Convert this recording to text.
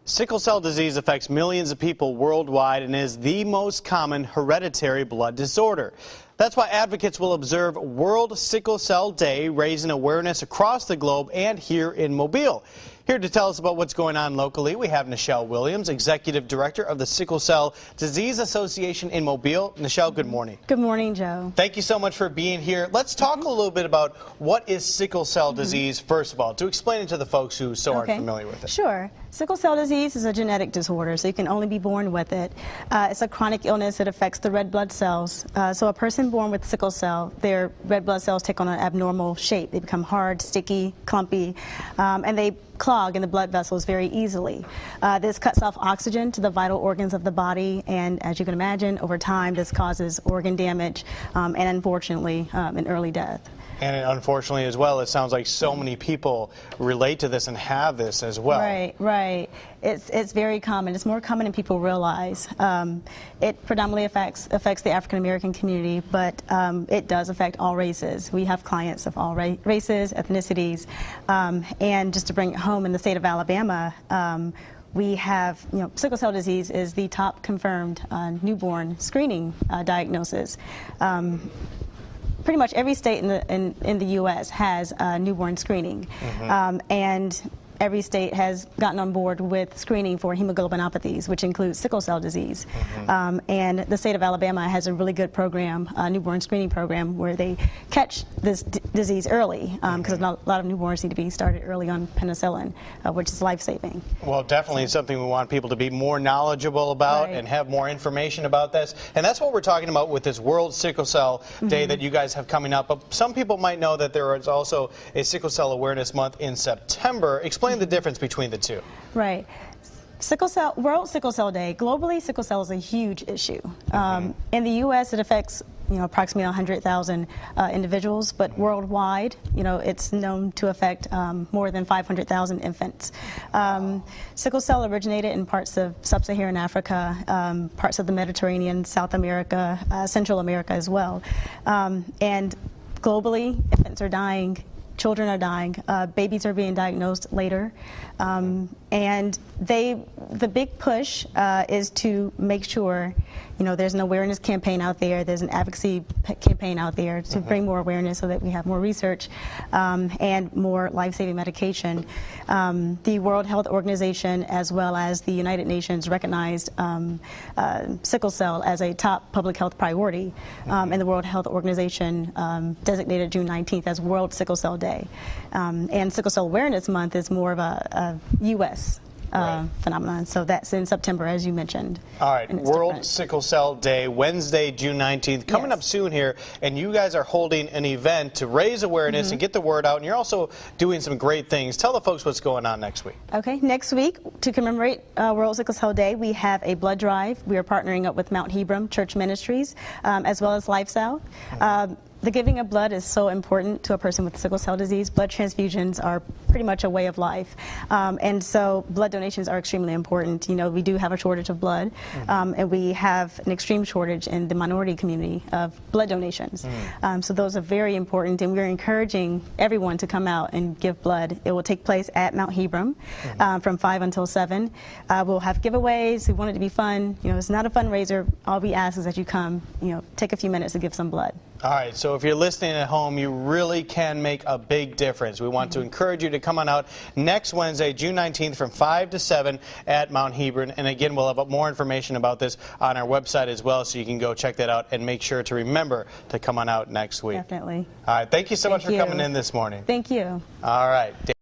Sickle cell disease affects millions of people worldwide and is the most common hereditary blood disorder. That's why advocates will observe World Sickle Cell Day, raising awareness across the globe and here in Mobile. Here to tell us about what's going on locally, we have Nichelle Williams, Executive Director of the Sickle Cell Disease Association in Mobile. Nichelle, good morning. Good morning, Joe. Thank you so much for being here. Let's talk a little bit about what is sickle cell disease, first of all, to explain it to the folks who aren't familiar with it. Sure. Sickle cell disease is a genetic disorder, so you can only be born with it. It's a chronic illness that affects the red blood cells. So a person born with sickle cell, their red blood cells take on an abnormal shape. They become hard, sticky, clumpy, and they clog in the blood vessels very easily. This cuts off oxygen to the vital organs of the body, and as you can imagine, over time this causes organ damage and unfortunately an early death. And unfortunately as well, it sounds like so many people relate to this and have this as well. Right, right. It's very common. It's more common than people realize. It predominantly affects the African American community, but it does affect all races. We have clients of all races, ethnicities, and just to bring it home, in the state of Alabama, we have, sickle cell disease is the top confirmed newborn screening diagnosis. Pretty much every state in the U.S. has newborn screening, and every state has gotten on board with screening for hemoglobinopathies, which includes sickle cell disease. And the state of Alabama has a really good program, a newborn screening program, where they catch this disease early, because a lot of newborns need to be started early on penicillin, which is life-saving. Well, definitely something we want people to be more knowledgeable about and have more information about this. And that's what we're talking about with this World Sickle Cell Day that you guys have coming up. But some people might know that there is also a Sickle Cell Awareness Month in September. Explain the difference between the two. Right. World Sickle Cell Day. Globally, sickle cell is a huge issue. In the U.S., it affects approximately 100,000 individuals, but worldwide, it's known to affect more than 500,000 infants. Sickle cell originated in parts of sub-Saharan Africa, parts of the Mediterranean, South America, Central America as well. And globally, infants are dying. Children are dying, babies are being diagnosed later, and the big push is to make sure there's an awareness campaign out there, there's an advocacy campaign out there to bring more awareness so that we have more research and more life-saving medication. The World Health Organization as well as the United Nations recognized sickle cell as a top public health priority, and the World Health Organization designated June 19th as World Sickle Cell Day. And Sickle Cell Awareness Month is more of a U.S. phenomenon, so that's in September, as you mentioned. All right, World Sickle Cell Day, Wednesday, June 19th, coming up soon here, and you guys are holding an event to raise awareness and get the word out, and you're also doing some great things. Tell the folks what's going on next week. Okay, next week, to commemorate World Sickle Cell Day, we have a blood drive. We are partnering up with Mount Hebron Church Ministries, as well as Life South. The giving of blood is so important to a person with sickle cell disease. Blood transfusions are pretty much a way of life. And so blood donations are extremely important. We do have a shortage of blood, and we have an extreme shortage in the minority community of blood donations. So those are very important, and we're encouraging everyone to come out and give blood. It will take place at Mount Hebron from 5 until 7. We'll have giveaways. We want it to be fun. It's not a fundraiser. All we ask is that you come, take a few minutes to give some blood. All right, so if you're listening at home, you really can make a big difference. We want to encourage you to come on out next Wednesday, June 19th, from 5 to 7 at Mount Hebron. And again, we'll have more information about this on our website as well, so you can go check that out and make sure to remember to come on out next week. Definitely. All right, thank you so much for coming in this morning. Thank you. All right.